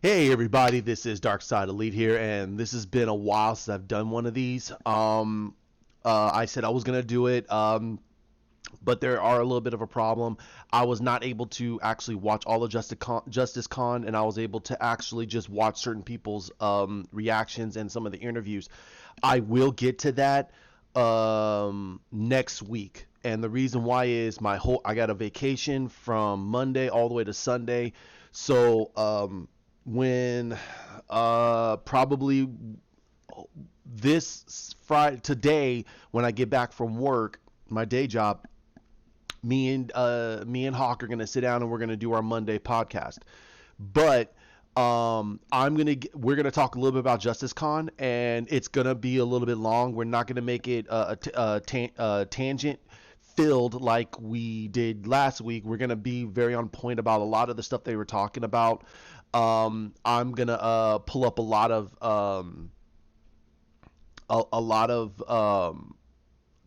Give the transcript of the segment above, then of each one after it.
Hey everybody, this is Dark Side Elite here, and this has been a while since I've done one of these. I said I was gonna do it, but there are a little bit of a problem. I was not able to actually watch all of Justice Con, and I was able to actually just watch certain people's reactions and some of the interviews. I will get to that next week, and the reason why is I got a vacation from Monday all the way to Sunday, so when probably this Friday today when I get back from work, my day job, me and Hawk are gonna sit down and we're gonna do our Monday podcast. But we're gonna talk a little bit about Justice Con, and it's gonna be a little bit long. We're not gonna make it a tangent filled like we did last week. We're gonna be very on point about a lot of the stuff they were talking about. I'm gonna pull up a lot of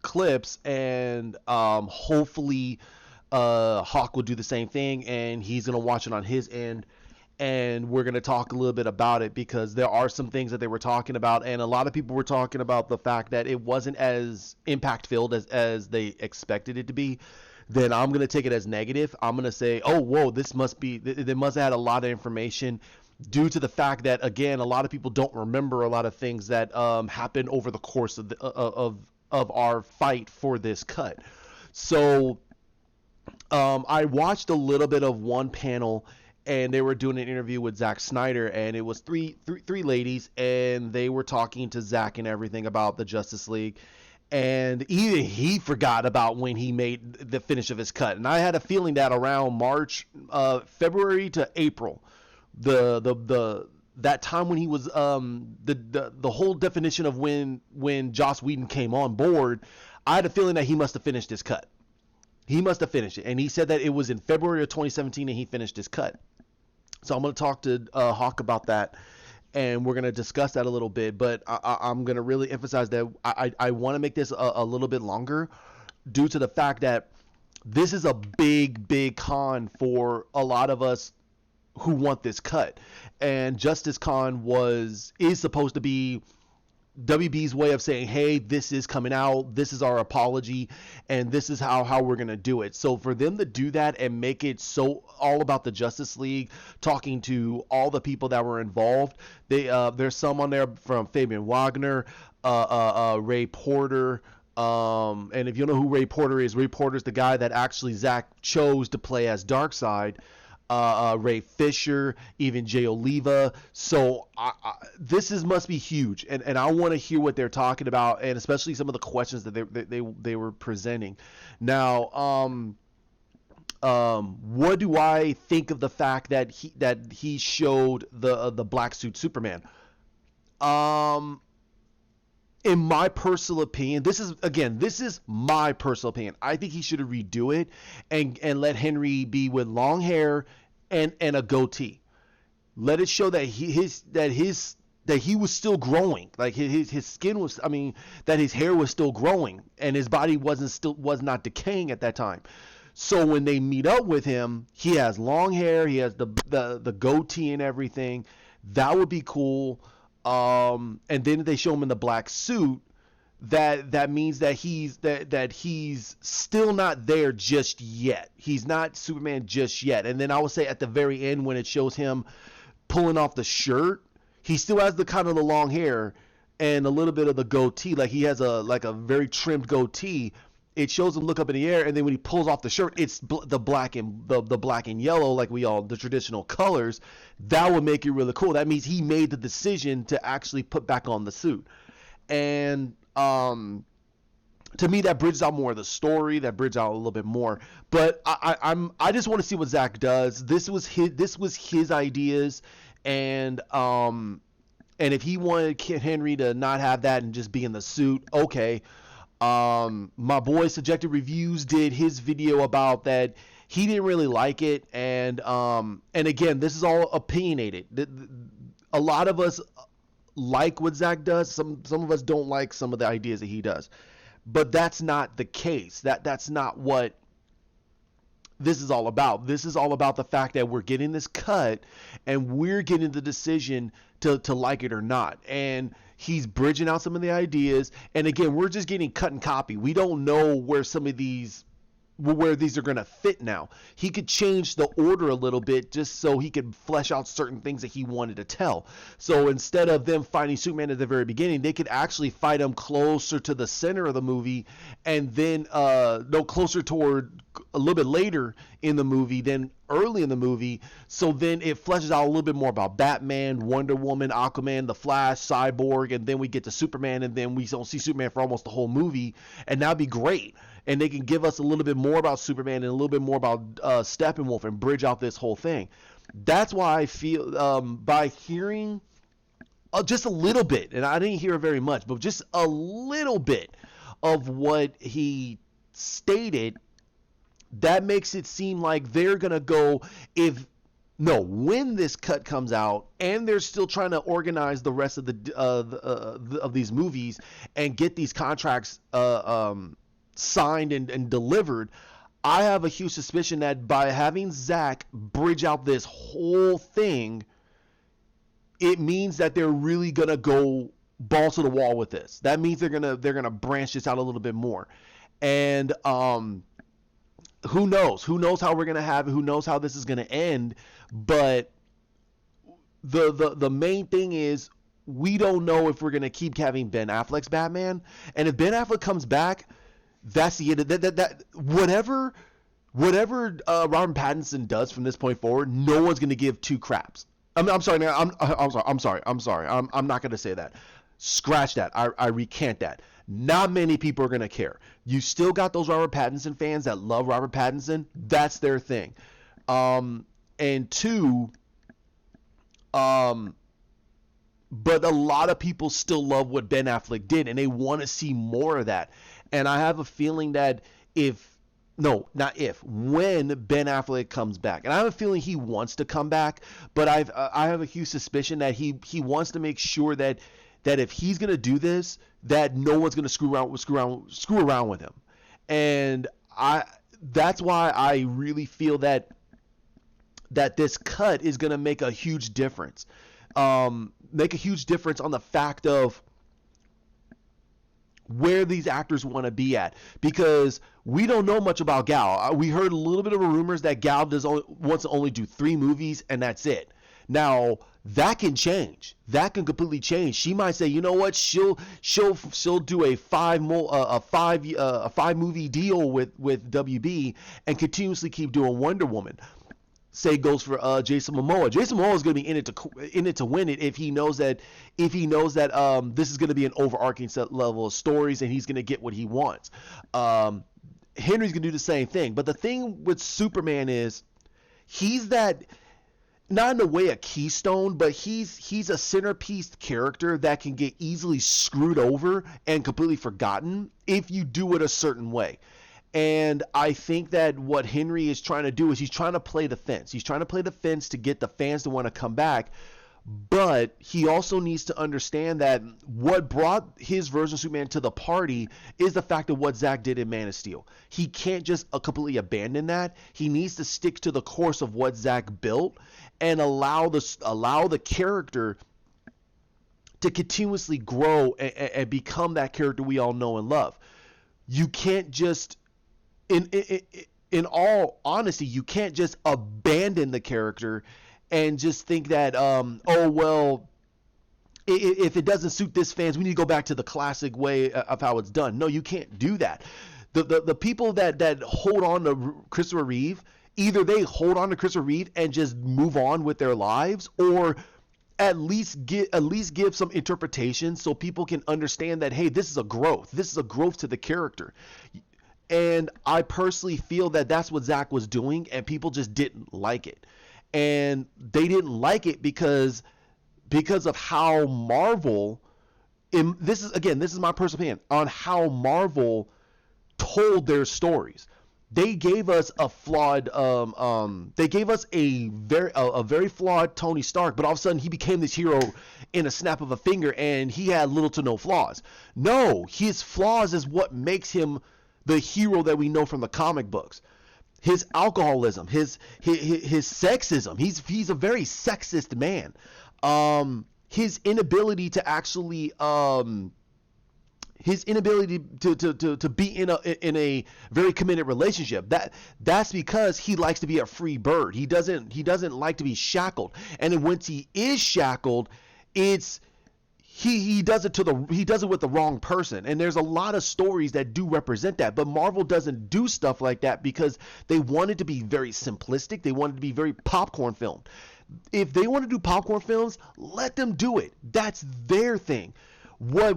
clips, and hopefully Hawk will do the same thing, and he's gonna watch it on his end, and we're gonna talk a little bit about it because there are some things that they were talking about, and a lot of people were talking about the fact that it wasn't as impact filled as they expected it to be. Then I'm gonna take it as negative. I'm gonna say, oh, whoa, this must be they must have had a lot of information due to the fact that again a lot of people don't remember a lot of things that happened over the course of of our fight for this cut. So I watched a little bit of one panel, and they were doing an interview with Zack Snyder, and it was three ladies, and they were talking to Zack and everything about the Justice League. And even he forgot about when he made the finish of his cut. And I had a feeling that around February to April, the that time when he was the whole definition of when Joss Whedon came on board, I had a feeling that he must have finished his cut. He must have finished it, and he said that it was in February of 2017 and he finished his cut. So I'm going to talk to Hawk about that, and we're going to discuss that a little bit. But I'm going to really emphasize that I want to make this a little bit longer, due to the fact that this is a big con for a lot of us who want this cut. And Justice Con is supposed to be WB's way of saying, hey, this is coming out, this is our apology, and this is how we're going to do it. So for them to do that and make it so all about the Justice League, talking to all the people that were involved, there's some on there from Fabian Wagner, Ray Porter. And if you know who Ray Porter is the guy that actually Zack chose to play as Darkseid. Ray Fisher, even Jay Oliva. So this must be huge, and I want to hear what they're talking about, and especially some of the questions that they were presenting. Now, what do I think of the fact that he showed the black suit Superman? Um, in my personal opinion, this is my personal opinion. I think he should have redo it and let Henry be with long hair and a goatee. Let it show that he was still growing. Like his skin was, I mean, that his hair was still growing and his body was not decaying at that time. So when they meet up with him, he has long hair, he has the goatee and everything. That would be cool. And then they show him in the black suit. That means that he's still not there just yet. He's not Superman just yet. And then I would say at the very end when it shows him pulling off the shirt, he still has the kind of the long hair and a little bit of the goatee. Like he has a very trimmed goatee. It shows him look up in the air, and then when he pulls off the shirt, it's the black and the black and yellow, like the traditional colors. That would make it really cool. That means he made the decision to actually put back on the suit. And to me, that bridges out more of the story. That bridges out a little bit more. But I just want to see what Zack does. This was his ideas, and if he wanted Kit Henry to not have that and just be in the suit, okay. My boy Subjective Reviews did his video about that. He didn't really like it, and again, this is all opinionated. A lot of us like what Zack does. Some of us don't like some of the ideas that he does, but that's not the case. That's not what this is all about. This is all about the fact that we're getting this cut and we're getting the decision to like it or not. And he's bridging out some of the ideas. And again, we're just getting cut and copy. We don't know where these are going to fit now. He could change the order a little bit just so he could flesh out certain things that he wanted to tell. So instead of them fighting Superman at the very beginning, they could actually fight him closer to the center of the movie, and then no, closer toward a little bit later in the movie than early in the movie. So then it fleshes out a little bit more about Batman, Wonder Woman, Aquaman, the Flash, Cyborg, and then we get to Superman, and then we don't see Superman for almost the whole movie, and that'd be great. And they can give us a little bit more about Superman and a little bit more about Steppenwolf and bridge out this whole thing. That's why I feel by hearing just a little bit, and I didn't hear very much, but just a little bit of what he stated, that makes it seem like they're going to go when this cut comes out and they're still trying to organize the rest of of these movies and get these contracts signed and delivered, I have a huge suspicion that by having Zack bridge out this whole thing, it means that they're really gonna go balls to the wall with this. That means they're gonna branch this out a little bit more. And who knows? Who knows how we're gonna have it? Who knows how this is gonna end? But the main thing is, we don't know if we're gonna keep having Ben Affleck's Batman. And if Ben Affleck comes back, that's the end of that. Whatever Robert Pattinson does from this point forward, no one's gonna give two craps. I'm sorry. I'm sorry. I'm not gonna say that. Scratch that. I recant that. Not many people are gonna care. You still got those Robert Pattinson fans that love Robert Pattinson. That's their thing. And two, but a lot of people still love what Ben Affleck did, and they want to see more of that. And I have a feeling that when Ben Affleck comes back, and I have a feeling he wants to come back, but I have a huge suspicion that he wants to make sure that if he's gonna do this, that no one's gonna screw around with him. And that's why I really feel that this cut is gonna make a huge difference. Make a huge difference on the fact of where these actors want to be at, because we don't know much about Gal. We heard a little bit of rumors that Gal wants to only do 3 movies and that's it. Now that can change. That can completely change. She might say, you know what, she'll do a 5 movie deal with WB and continuously keep doing Wonder Woman. Say goes for Jason Momoa. Jason Momoa is going to be in it to win it if he knows that this is going to be an overarching set level of stories and he's going to get what he wants. Henry's going to do the same thing. But the thing with Superman is he's that, not in a way a keystone, but he's a centerpiece character that can get easily screwed over and completely forgotten if you do it a certain way. And I think that what Henry is trying to do is he's trying to play the fence. He's trying to play the fence to get the fans to want to come back. But he also needs to understand that what brought his version of Superman to the party is the fact of what Zack did in Man of Steel. He can't just completely abandon that. He needs to stick to the course of what Zack built and allow the character to continuously grow and become that character we all know and love. You can't just... In all honesty, you can't just abandon the character and just think that, if it doesn't suit this fans, we need to go back to the classic way of how it's done. No, you can't do that. The people that hold on to Christopher Reeve, either they hold on to Christopher Reeve and just move on with their lives, or at least give some interpretation so people can understand that, hey, this is a growth. This is a growth to the character. And I personally feel that that's what Zack was doing, and people just didn't like it. And they didn't like it because of how Marvel, this is my personal opinion, on how Marvel told their stories. They gave us a flawed, they gave us a very flawed Tony Stark, but all of a sudden he became this hero in a snap of a finger, and he had little to no flaws. No, his flaws is what makes him the hero that we know from the comic books. his alcoholism, his sexism. He's a very sexist man. His inability to actually his inability to be in a very committed relationship. That's because he likes to be a free bird. He doesn't like to be shackled. And then once he is shackled, it's he does it with the wrong person. And there's a lot of stories that do represent that, but Marvel doesn't do stuff like that because they want it to be very simplistic. They want it to be very popcorn filmed. If they want to do popcorn films, let them do it. That's their thing. What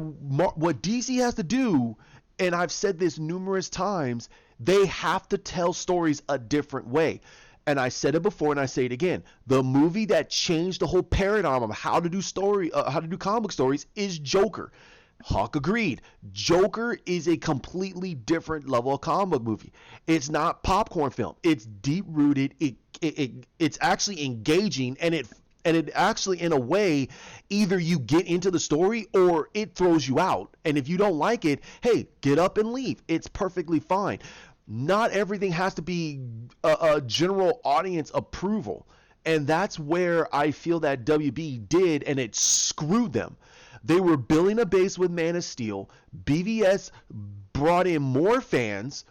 DC has to do, and I've said this numerous times, they have to tell stories a different way. And I said it before, and I say it again. The movie that changed the whole paradigm of how to do comic book stories is Joker. Hawk agreed. Joker is a completely different level of comic book movie. It's not popcorn film. It's deep rooted. It's actually engaging, and it actually, in a way, either you get into the story or it throws you out. And if you don't like it, hey, get up and leave. It's perfectly fine. Not everything has to be a general audience approval. And that's where I feel that WB did, and it screwed them. They were building a base with Man of Steel. BVS brought in more fans,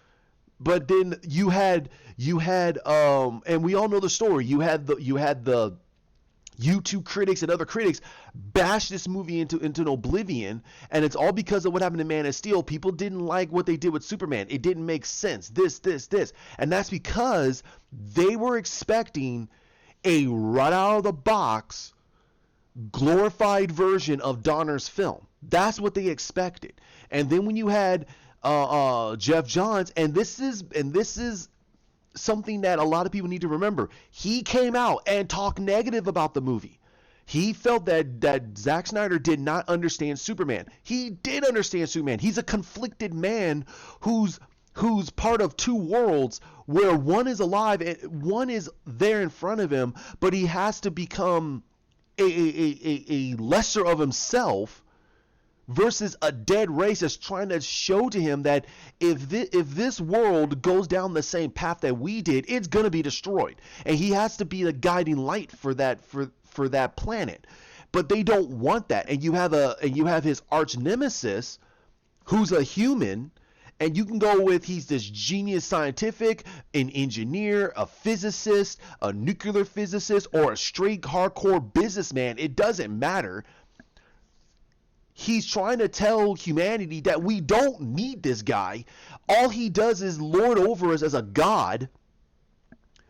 but then you had and we all know the story. You had the YouTube critics and other critics bash this movie into an oblivion, and it's all because of what happened to Man of Steel. People didn't like what they did with Superman. It didn't make sense. This. And that's because they were expecting a right out of the box glorified version of Donner's film. That's what they expected. And then when you had Jeff Johns, and this is something that a lot of people need to remember. He came out and talked negative about the movie. He felt that Zack Snyder did not understand Superman. He did understand Superman. He's a conflicted man who's part of two worlds, where one is alive and one is there in front of him, but he has to become a lesser of himself versus a dead race that's trying to show to him that if this world goes down the same path that we did, it's going to be destroyed. And he has to be the guiding light for that planet. But they don't want that. And you have his arch nemesis, who's a human, and you can go with he's this genius scientific, an engineer, a physicist, a nuclear physicist, or a straight hardcore businessman. It doesn't matter. He's trying to tell humanity that we don't need this guy. All he does is lord over us as a god.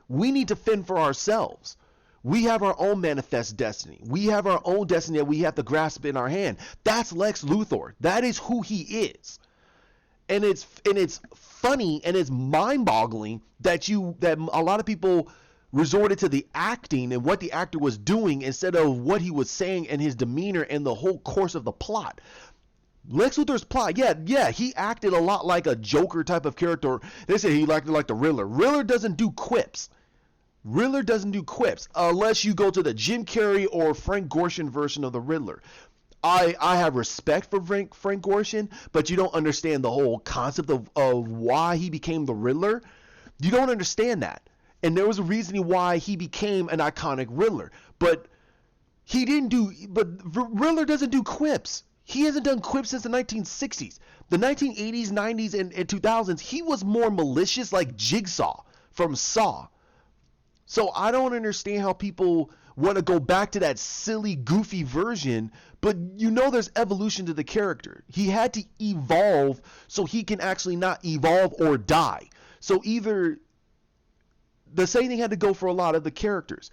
We need to fend for ourselves. We have our own manifest destiny. We have our own destiny that we have to grasp in our hand. That's Lex Luthor. That is who he is. And it's funny and it's mind-boggling that a lot of people resorted to the acting and what the actor was doing instead of what he was saying and his demeanor and the whole course of the plot. Lex Luthor's plot, yeah, he acted a lot like a Joker type of character. They say he acted like the Riddler. Riddler doesn't do quips. Unless you go to the Jim Carrey or Frank Gorshin version of the Riddler. I have respect for Frank Gorshin, but you don't understand the whole concept of why he became the Riddler. You don't understand that. And there was a reason why he became an iconic Riddler. But Riddler doesn't do quips. He hasn't done quips since the 1960s. The 1980s, 90s, and 2000s, he was more malicious like Jigsaw from Saw. So I don't understand how people want to go back to that silly, goofy version, but there's evolution to the character. He had to evolve so he can actually not evolve or die. So either the same thing had to go for a lot of the characters.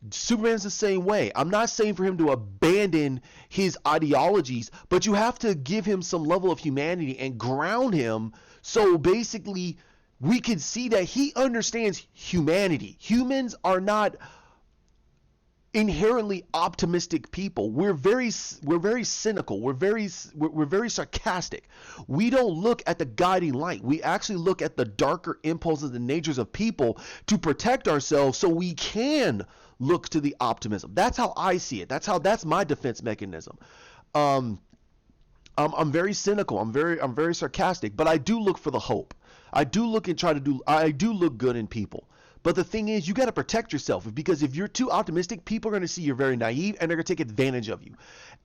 Superman's the same way. I'm not saying for him to abandon his ideologies, but you have to give him some level of humanity and ground him so basically we can see that he understands humanity. Humans are not inherently optimistic people. We're very cynical. We're very sarcastic. We don't look at the guiding light. We actually look at the darker impulses and natures of people to protect ourselves so we can look to the optimism. That's how I see it. That's my defense mechanism. I'm very cynical. I'm very sarcastic, but I do look for the hope. I do look and try to do. I do look good in people. But the thing is, you got to protect yourself because if you're too optimistic, people are going to see you're very naive and they're going to take advantage of you.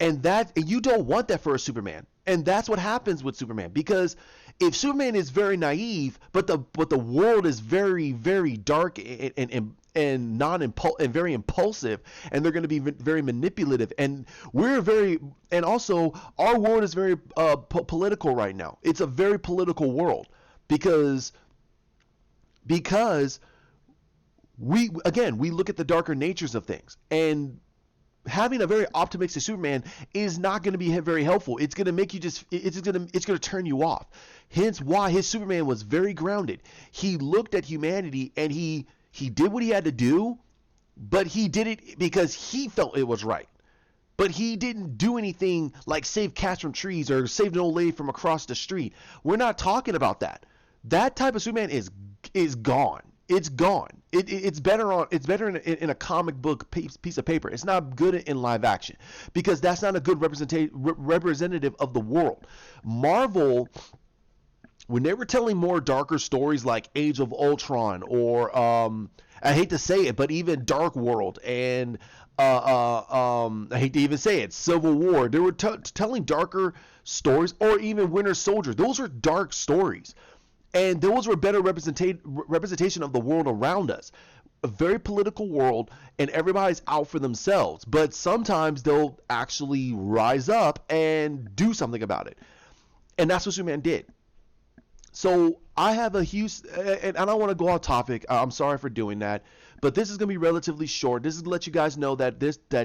And you don't want that for a Superman. And that's what happens with Superman because if Superman is very naive, but the world is very very dark and and very impulsive, and they're going to be very manipulative, and also our world is very political right now. It's a very political world because because we look at the darker natures of things, and having a very optimistic Superman is not going to be very helpful. It's going to make you it's going to turn you off. Hence why his Superman was very grounded. He looked at humanity and he did what he had to do, but he did it because he felt it was right. But he didn't do anything like save cats from trees or save an old lady from across the street. We're not talking about that. That type of Superman is gone. It's gone. It's better in a comic book piece of paper. It's not good in live action because that's not a good representative of the world. Marvel, when they were telling more darker stories like Age of Ultron or I hate to say it, but even Dark World and I hate to even say it, Civil War, they were telling darker stories, or even Winter Soldier. Those are dark stories. And those were better representation of the world around us. A very political world, and everybody's out for themselves. But sometimes they'll actually rise up and do something about it. And that's what Superman did. So I have a huge, and I don't want to go off topic. I'm sorry for doing that. But this is going to be relatively short. This is to let you guys know that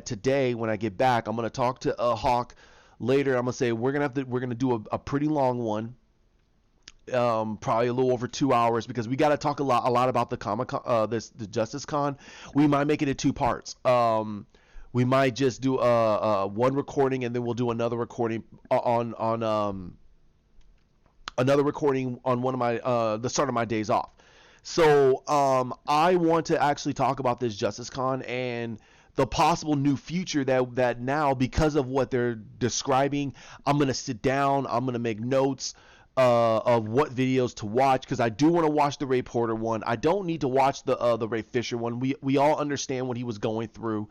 today, when I get back, I'm going to talk to Hawk later. I'm going to say we're going to do a pretty long one. Probably a little over 2 hours because we got to talk a lot about the the Justice Con. We might make it in two parts. We might just do one recording and then we'll do another recording on one of my the start of my days off. So I want to actually talk about this Justice Con and the possible new future that now, because of what they're describing, I'm gonna sit down. I'm gonna make notes of what videos to watch because I do want to watch the Ray Porter one. I don't need to watch the Ray Fisher one. We all understand what he was going through,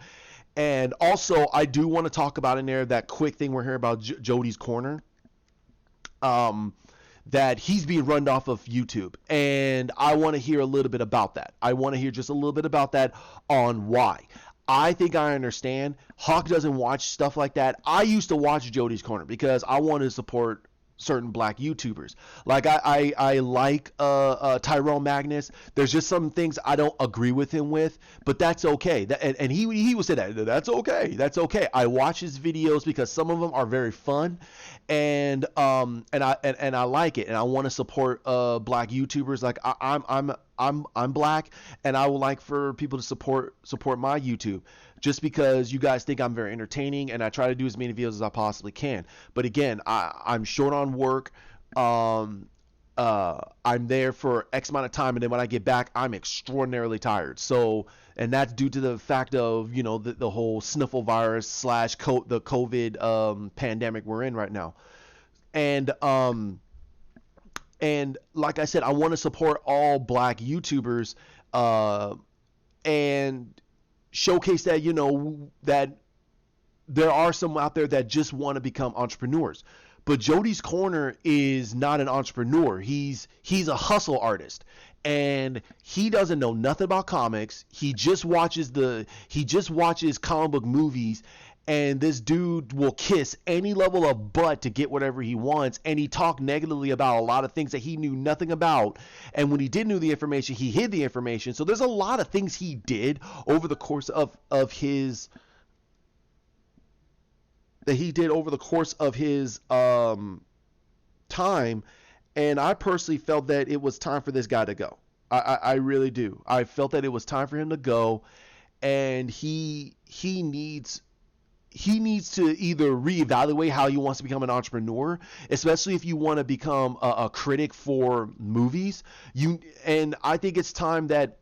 and also I do want to talk about in there that quick thing we're hearing about Jody's Corner, that he's being run off of YouTube, and I want to hear a little bit about that. I want to hear just a little bit about that on why. I think I understand. Hawk doesn't watch stuff like that. I used to watch Jody's Corner because I wanted to support certain black YouTubers. Like I like Tyrone Magnus. There's just some things I don't agree with him with, but that's okay. And he would say that's okay. That's okay. I watch his videos because some of them are very fun, and I like it, and I want to support black YouTubers. Like I'm black, and I would like for people to support my YouTube. Just because you guys think I'm very entertaining and I try to do as many videos as I possibly can. But again, I'm short on work. I'm there for X amount of time, and then when I get back, I'm extraordinarily tired. So, and that's due to the fact of, the whole sniffle virus / the COVID pandemic we're in right now. And like I said, I want to support all black YouTubers and showcase that that there are some out there that just want to become entrepreneurs. But Jody's Corner is not an entrepreneur. He's a hustle artist, and he doesn't know nothing about comics. He just watches comic book movies, and this dude will kiss any level of butt to get whatever he wants, and he talked negatively about a lot of things that he knew nothing about, and when he did know the information, he hid the information. So there's a lot of things he did over the course of his time, and I personally felt that it was time for this guy to go. I really do. I felt that it was time for him to go, and he needs to either reevaluate how he wants to become an entrepreneur, especially if you want to become a critic for movies. And I think it's time that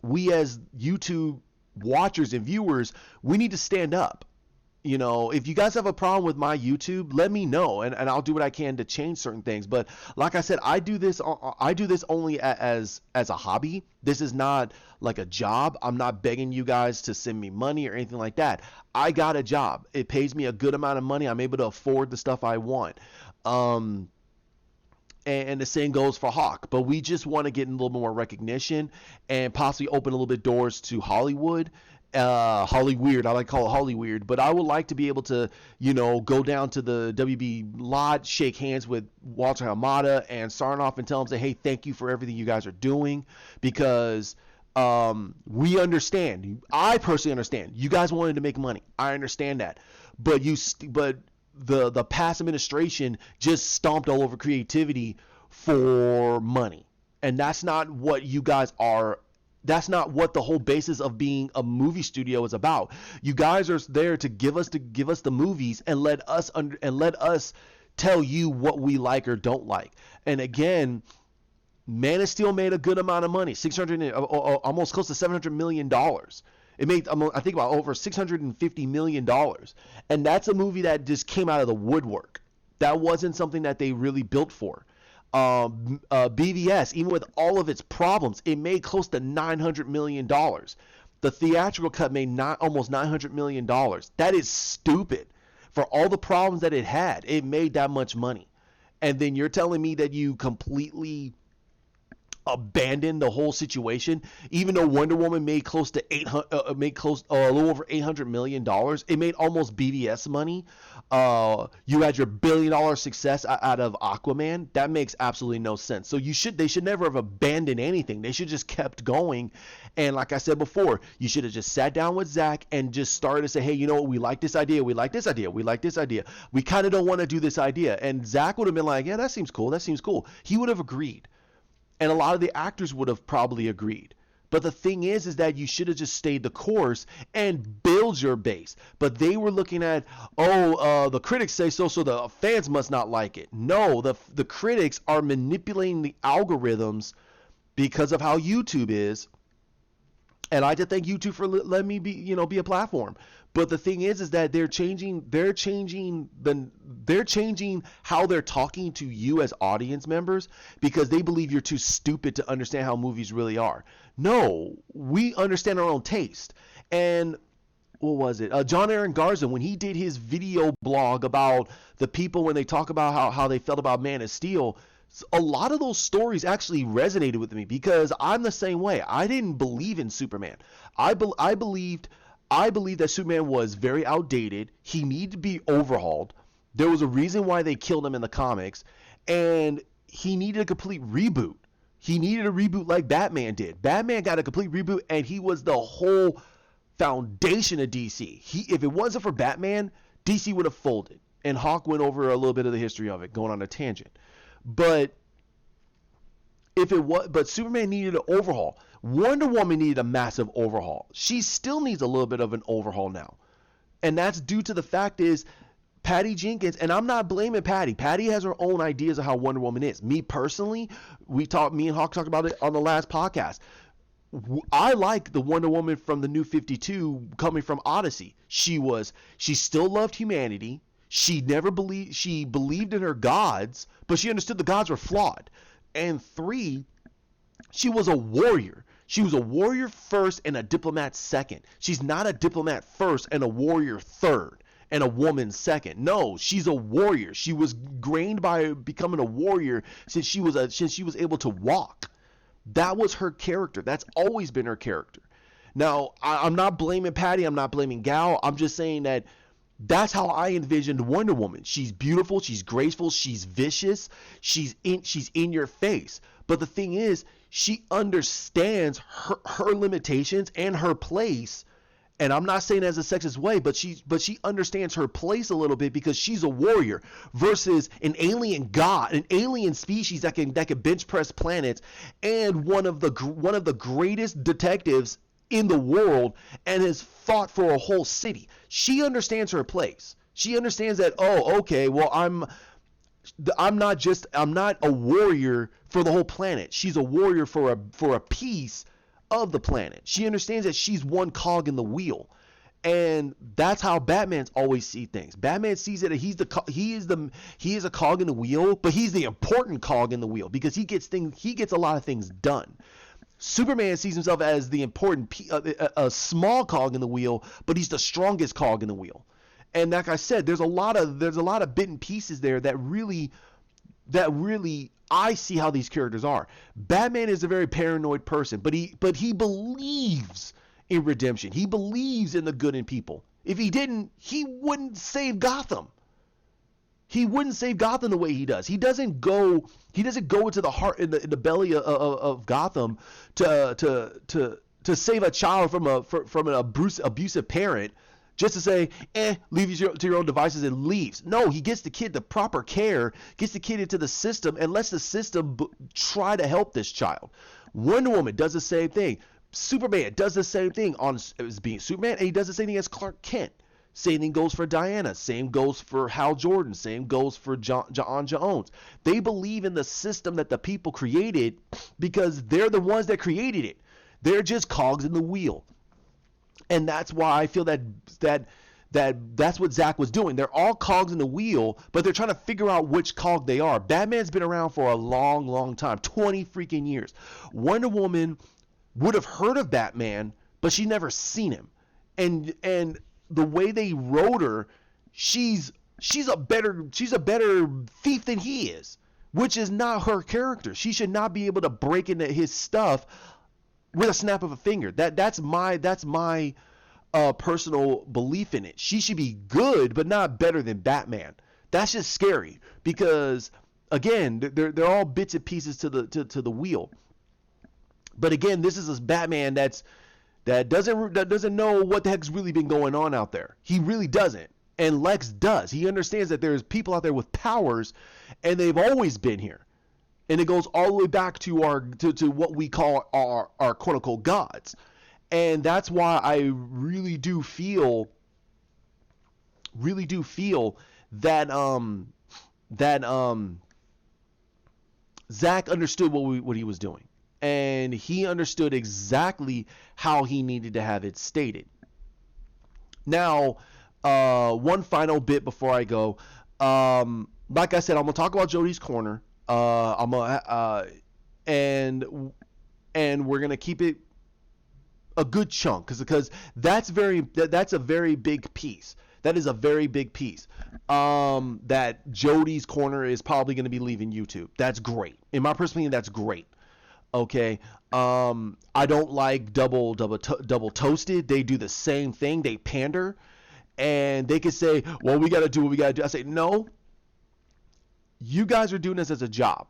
we as YouTube watchers and viewers, we need to stand up. If you guys have a problem with my YouTube, let me know, and I'll do what I can to change certain things. But like I said, I do this only as a hobby. This is not like a job. I'm not begging you guys to send me money or anything like that. I got a job. It pays me a good amount of money. I'm able to afford the stuff I want. Um, and the same goes for Hawk. But we just want to get a little more recognition and possibly open a little bit doors to Hollywood. Hollyweird. I like to call it Hollyweird, but I would like to be able to, go down to the WB lot, shake hands with Walter Hamada and Sarnoff and tell them, say, hey, thank you for everything you guys are doing, because we understand. I personally understand. You guys wanted to make money. I understand that, but the past administration just stomped all over creativity for money, and that's not what you guys are. That's not what the whole basis of being a movie studio is about. You guys are there to give us the movies and let us tell you what we like or don't like. And again, Man of Steel made a good amount of money, 600, almost close to $700 million. It made, I think, about over $650 million, and that's a movie that just came out of the woodwork. That wasn't something that they really built for. BVS, even with all of its problems, it made close to $900 million. The theatrical cut made almost $900 million. That is stupid. For all the problems that it had, it made that much money. And then you're telling me that you completely abandon the whole situation, even though Wonder Woman made close to a little over $800 million. It made almost BVS money. You had your $1 billion success out of Aquaman. That makes absolutely no sense. So they should never have abandoned anything. They should just kept going. And like I said before, you should have just sat down with Zack and just started to say, hey, you know what? We like this idea. We like this idea. We like this idea. We kind of don't want to do this idea. And Zack would have been like, yeah, that seems cool. That seems cool. He would have agreed. And a lot of the actors would have probably agreed. But the thing is that you should have just stayed the course and build your base. But they were looking at, the critics say so the fans must not like it. No, the critics are manipulating the algorithms because of how YouTube is. And I just thank YouTube for letting me be a platform. But the thing is that they're changing how they're talking to you as audience members, because they believe you're too stupid to understand how movies really are. No, we understand our own taste. And what was it? John Aaron Garza, when he did his video blog about the people, when they talk about how they felt about Man of Steel, a lot of those stories actually resonated with me, because I'm the same way. I didn't believe in Superman. I believed that Superman was very outdated. He needed to be overhauled. There was a reason why they killed him in the comics, and he needed a complete reboot. He needed a reboot like Batman did. Batman got a complete reboot, and he was the whole foundation of DC. If it wasn't for Batman, DC would have folded. And Hawk went over a little bit of the history of it, going on a tangent. But Superman needed an overhaul. Wonder Woman needed a massive overhaul. She still needs a little bit of an overhaul now. And that's due to the fact is Patty Jenkins, and I'm not blaming Patty. Patty has her own ideas of how Wonder Woman is. Me personally, me and Hawk talked about it on the last podcast. I like the Wonder Woman from the New 52 coming from Odyssey. She still loved humanity. She believed in her gods, but she understood the gods were flawed. And 3, she was a warrior. She was a warrior first and a diplomat second. She's not a diplomat first and a warrior third and a woman second. No, she's a warrior. She was trained by becoming a warrior since she was able to walk. That was her character. That's always been her character. Now, I'm not blaming Patty. I'm not blaming Gal. I'm just saying that that's how I envisioned Wonder Woman. She's beautiful, she's graceful, she's vicious, she's in your face. But the thing is, she understands her limitations and her place. And I'm not saying as a sexist way, but she understands her place a little bit, because she's a warrior versus an alien god, an alien species that can bench press planets, and one of the greatest detectives in the world, and has fought for a whole city. She understands her place. She understands that, okay, well, I'm not a warrior for the whole planet. She's a warrior for a piece of the planet. She understands that she's one cog in the wheel. And that's how Batman's always see things. Batman sees it. He is a cog in the wheel, but he's the important cog in the wheel because he gets a lot of things done. Superman sees himself as the important a small cog in the wheel, but he's the strongest cog in the wheel. And like I said, there's a lot of bit and pieces there that really I see how these characters are. Batman is a very paranoid person, but he believes in redemption. He believes in the good in people. If he didn't, he wouldn't save Gotham. He wouldn't save Gotham the way he does. He doesn't go into the heart in the belly of Gotham to save a child from an abusive parent just to say, leave you to your own devices and leaves. No, he gets the kid the proper care, gets the kid into the system, and lets the system try to help this child. Wonder Woman does the same thing. Superman does the same thing as being Superman, and he does the same thing as Clark Kent. Same thing goes for Diana. Same goes for Hal Jordan. Same goes for John Jones. They believe in the system that the people created because they're the ones that created it. They're just cogs in the wheel. And that's why I feel that's what Zack was doing. They're all cogs in the wheel, but they're trying to figure out which cog they are. Batman's been around for a long, long time, 20 freaking years. Wonder Woman would have heard of Batman, but she never seen him. And the way they wrote her, she's a better thief than he is, which is not her character. She should not be able to break into his stuff with a snap of a finger. That's my personal belief in it. She should be good, but not better than Batman. That's just scary because again, they're all bits and pieces to the wheel. But again, this is a Batman that doesn't know what the heck's really been going on out there. He really doesn't. And Lex does. He understands that there's people out there with powers, and they've always been here. And it goes all the way back to to what we call our quote unquote gods. And that's why I really do feel that Zack understood what he was doing. And he understood exactly how he needed to have it stated. Now, one final bit before I go. Like I said, I'm gonna talk about Jody's Corner. And we're gonna keep it a good chunk because that's a very big piece. That is a very big piece. That Jody's Corner is probably gonna be leaving YouTube. That's great. In my personal opinion, that's great. Okay. I don't like double toasted. They do the same thing. They pander, and they could say, "Well, we got to do what we got to do." I say, "No. You guys are doing this as a job.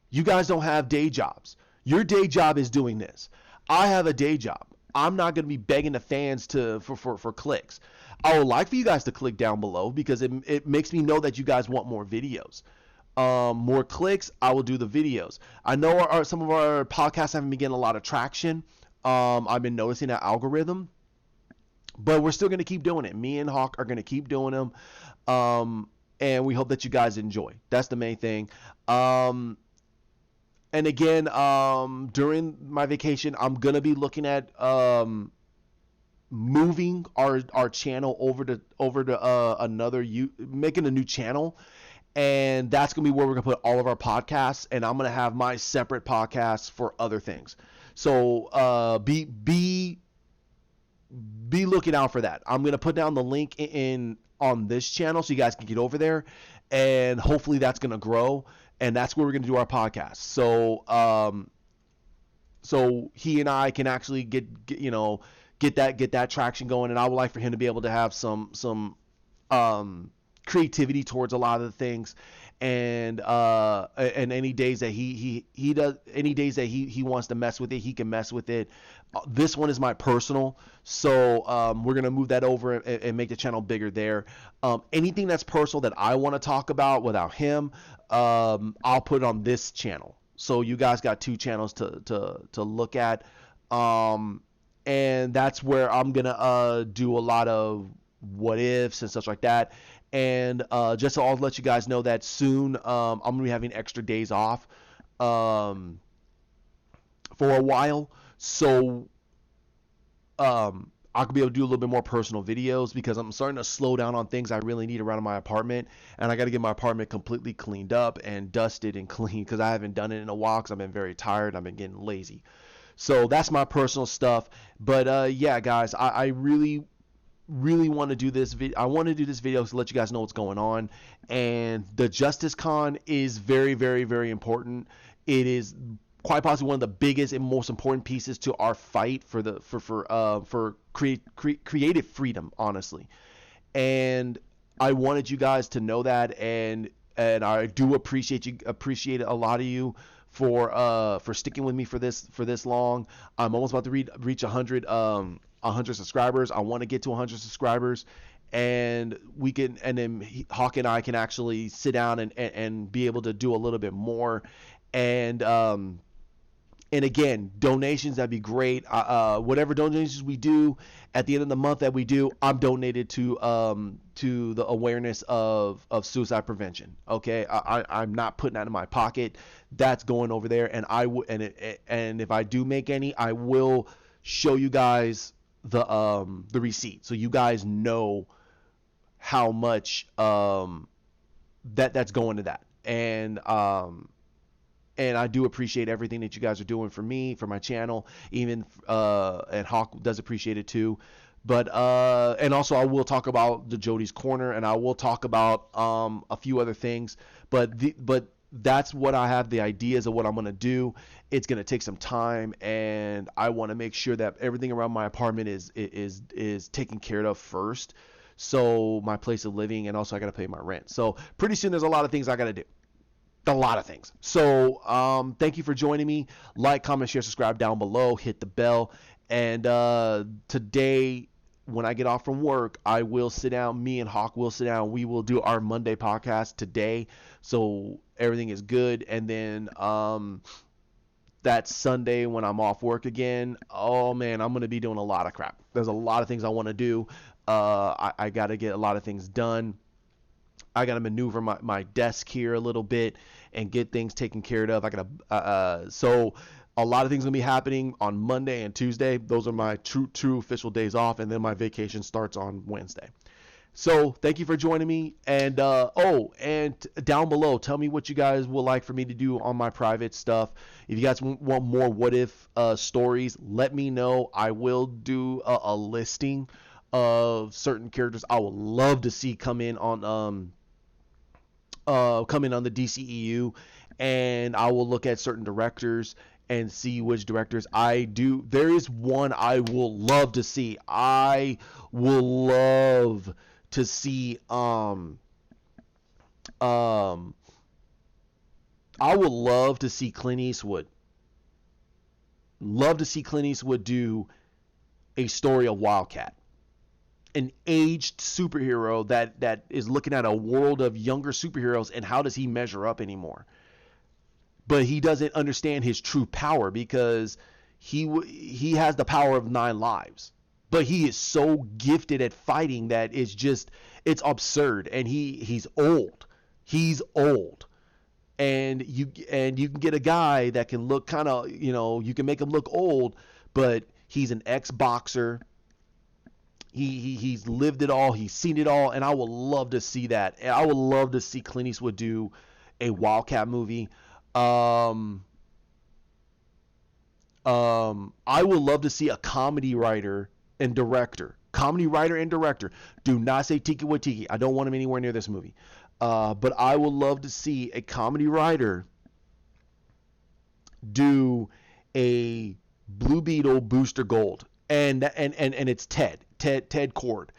You guys don't have day jobs. Your day job is doing this. I have a day job. I'm not going to be begging the fans for clicks. I would like for you guys to click down below because it makes me know that you guys want more videos. More clicks, I will do the videos. I know some of our podcasts haven't been getting a lot of traction. I've been noticing that algorithm, but we're still going to keep doing it. Me and Hawk are going to keep doing them, and we hope that you guys enjoy. That's the main thing. And again, during my vacation, I'm going to be looking at moving our channel over to making a new channel. And that's going to be where we're going to put all of our podcasts, and I'm going to have my separate podcasts for other things. So be looking out for that. I'm going to put down the link on this channel so you guys can get over there, and hopefully that's going to grow, and that's where we're going to do our podcast. So he and I can actually get that traction going, and I would like for him to be able to have some creativity towards a lot of the things, and any days that he wants to mess with it, he can mess with it. This one is my personal, so we're gonna move that over and make the channel bigger there. Anything that's personal that I want to talk about without him, I'll put it on this channel. So you guys got two channels to look at, and that's where I'm gonna do a lot of what ifs and stuff like that. And just so I'll let you guys know that soon I'm going to be having extra days off for a while. So I could be able to do a little bit more personal videos because I'm starting to slow down on things I really need around my apartment, and I got to get my apartment completely cleaned up and dusted and clean because I haven't done it in a while because I've been very tired. I've been getting lazy. So that's my personal stuff. But yeah, guys, I really want to do this video. I want to do this video to let you guys know what's going on. And the Justice Con is very, very, very important. It is quite possibly one of the biggest and most important pieces to our fight for the for creative freedom, honestly. And I wanted you guys to know that, and I do appreciate a lot of you for sticking with me for this long. I'm almost about to reach 100 subscribers. I want to get to 100 subscribers, and then Hawk and I can actually sit down and be able to do a little bit more. And again, donations, that'd be great. Whatever donations we do at the end of the month that we do, I'm donated to the awareness of suicide prevention. Okay, I'm not putting that in my pocket. That's going over there, and and if I do make any, I will show you guys the receipt, so you guys know how much that's going to that. And I do appreciate everything that you guys are doing for me, for my channel, even and Hawk does appreciate it too. But and also I will talk about the Jody's Corner, and I will talk about a few other things. But that's what I have, the ideas of what I'm gonna do. It's gonna take some time, and I want to make sure that everything around my apartment is taken care of first. So my place of living, and also I gotta pay my rent. So pretty soon there's a lot of things I gotta do. A lot of things. So thank you for joining me. Like, comment, share, subscribe down below. Hit the bell. And today, when I get off from work, I will sit down. Me and Hawk will sit down. We will do our Monday podcast today. So everything is good. And then that Sunday when I'm off work again, oh man, I'm going to be doing a lot of crap. There's a lot of things I want to do. I got to get a lot of things done. I got to maneuver my desk here a little bit and get things taken care of. I got to so a lot of things going to be happening on Monday and Tuesday. Those are my true official days off, and then my vacation starts on Wednesday. So thank you for joining me. And and down below, tell me what you guys would like for me to do on my private stuff. If you guys want more what if stories, let me know. I will do a listing of certain characters I would love to see come in on the DCEU, and I will look at certain directors and see which directors I do. There is one I will love to see. I will love to see I would love to see Clint Eastwood. Love to see Clint Eastwood do a story of Wildcat. An aged superhero that is looking at a world of younger superheroes, and how does he measure up anymore? But he doesn't understand his true power because he has the power of 9 lives. But he is so gifted at fighting that it's absurd, and he's old. He's old. And you can get a guy that can look kind of, you can make him look old, but he's an ex-boxer. He's lived it all. He's seen it all, and I would love to see that. And I would love to see Clint Eastwood do a Wildcat movie. I would love to see a comedy writer and director. Comedy writer and director. Do not say Taika Waititi. I don't want him anywhere near this movie. But I would love to see a comedy writer do a Blue Beetle Booster Gold. And it's Ted Cord,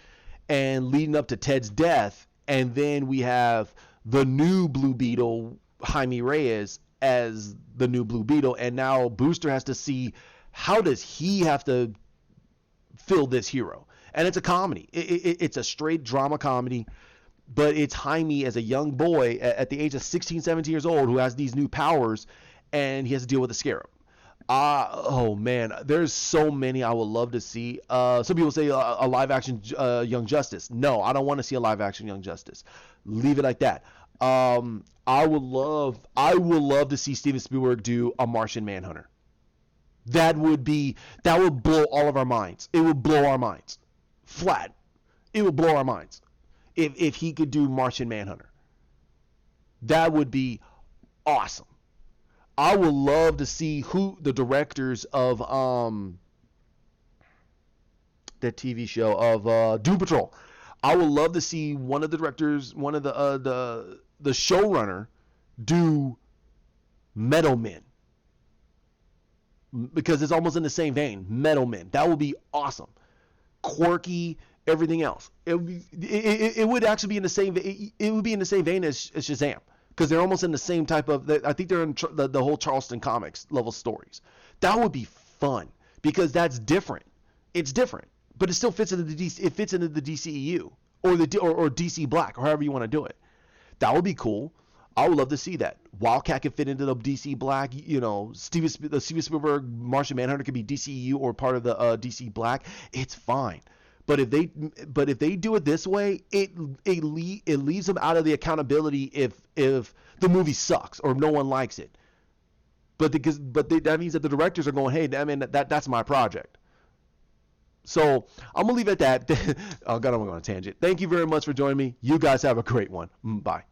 and leading up to Ted's death, and then we have the new Blue Beetle, Jaime Reyes, as the new Blue Beetle, and now Booster has to see how does he have to fill this hero, and it's a comedy. It's a straight drama comedy, but it's Jaime as a young boy at the age of 16, 17 years old who has these new powers, and he has to deal with the Scarab. Oh man, there's so many I would love to see. Some people say a live action Young Justice. No, I don't want to see a live action Young Justice. Leave it like that. I would love to see Steven Spielberg do a Martian Manhunter. That would blow all of our minds. It would blow our minds. Flat. It would blow our minds if he could do Martian Manhunter. That would be awesome. I would love to see who the directors of that TV show of Doom Patrol. I would love to see one of the directors, one of the showrunner, do Metal Men, because it's almost in the same vein. Metal Men. That would be awesome. Quirky, everything else. It would actually be in the same. It would be in the same vein as Shazam, because they're almost in the same type of. I think they're in the whole Charleston Comics level stories. That would be fun because that's different. It's different, but it still fits into the DC. It fits into the DCEU or or DC Black or however you want to do it. That would be cool. I would love to see that. Wildcat could fit into the DC Black. You know, Steven Spielberg Martian Manhunter could be DCEU or part of the DC Black. It's fine. But if they do it this way, it leaves them out of the accountability if the movie sucks or no one likes it. But that means that the directors are going, hey, I mean that's my project. So I'm gonna leave it at that. Oh God, I'm going on a tangent. Thank you very much for joining me. You guys have a great one. Bye.